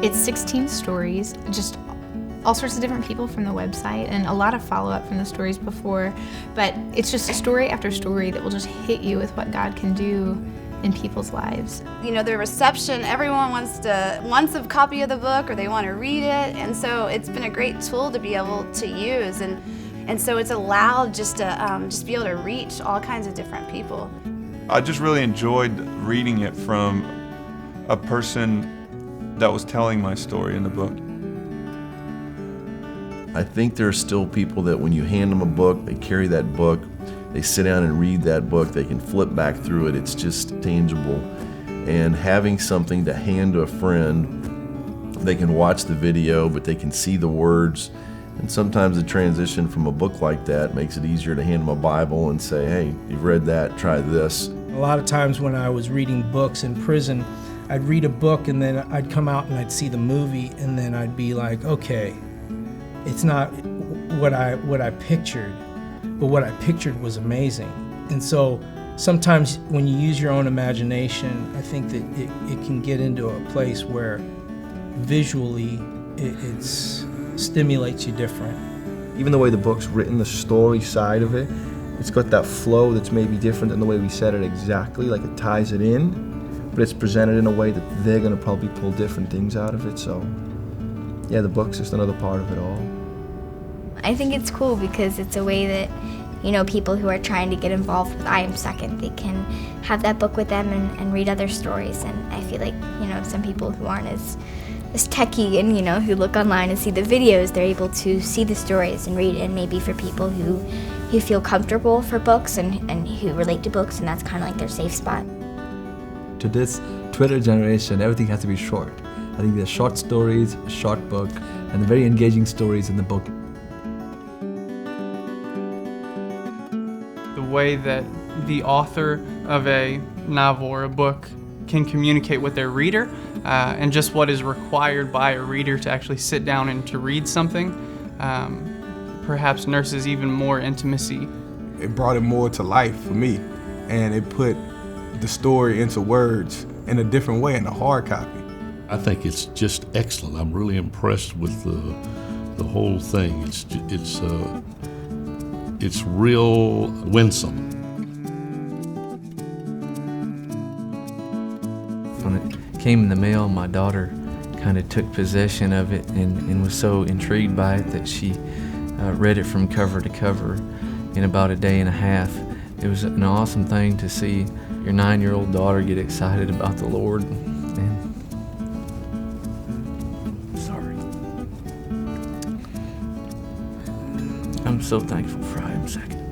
It's 16 stories, just all sorts of different people from the website, and a lot of follow-up from the stories before, but it's just story after story that will just hit you with what God can do in people's lives. You know, the reception, everyone wants a copy of the book, or they want to read it, and so it's been a great tool to be able to use, and so it's allowed just to just be able to reach all kinds of different people. I just really enjoyed reading it from a person that was telling my story in the book. I think there are still people that when you hand them a book, they carry that book, they sit down and read that book, they can flip back through it, it's just tangible. And having something to hand to a friend, they can watch the video, but they can see the words. And sometimes the transition from a book like that makes it easier to hand them a Bible and say, hey, you've read that, try this. A lot of times when I was reading books in prison, I'd read a book and then I'd come out and I'd see the movie, and then I'd be like, okay, it's not what I pictured, but what I pictured was amazing. And so sometimes when you use your own imagination, I think that it can get into a place where visually it stimulates you different. Even the way the book's written, the story side of it, it's got that flow that's maybe different than the way we said it exactly, like it ties it in, but it's presented in a way that they're gonna probably pull different things out of it, so yeah, the book's just another part of it all. I think it's cool because it's a way that, you know, people who are trying to get involved with I Am Second, they can have that book with them and read other stories. And I feel like, you know, some people who aren't as techie and, you know, who look online and see the videos, they're able to see the stories and read it. And maybe for people who feel comfortable for books and who relate to books, and that's kind of like their safe spot. To this Twitter generation, everything has to be short. I think there's short stories, a short book, and very engaging stories in the book. The way that the author of a novel or a book can communicate with their reader, and just what is required by a reader to actually sit down and to read something, perhaps nurses even more intimacy. It brought it more to life for me, and it put the story into words in a different way in a hard copy. I think it's just excellent. I'm really impressed with the whole thing. It's real winsome. When it came in the mail, my daughter kind of took possession of it and was so intrigued by it that she read it from cover to cover in about a day and a half. It was an awesome thing to see your 9-year-old daughter get excited about the Lord. And sorry. I'm so thankful for I Am Second.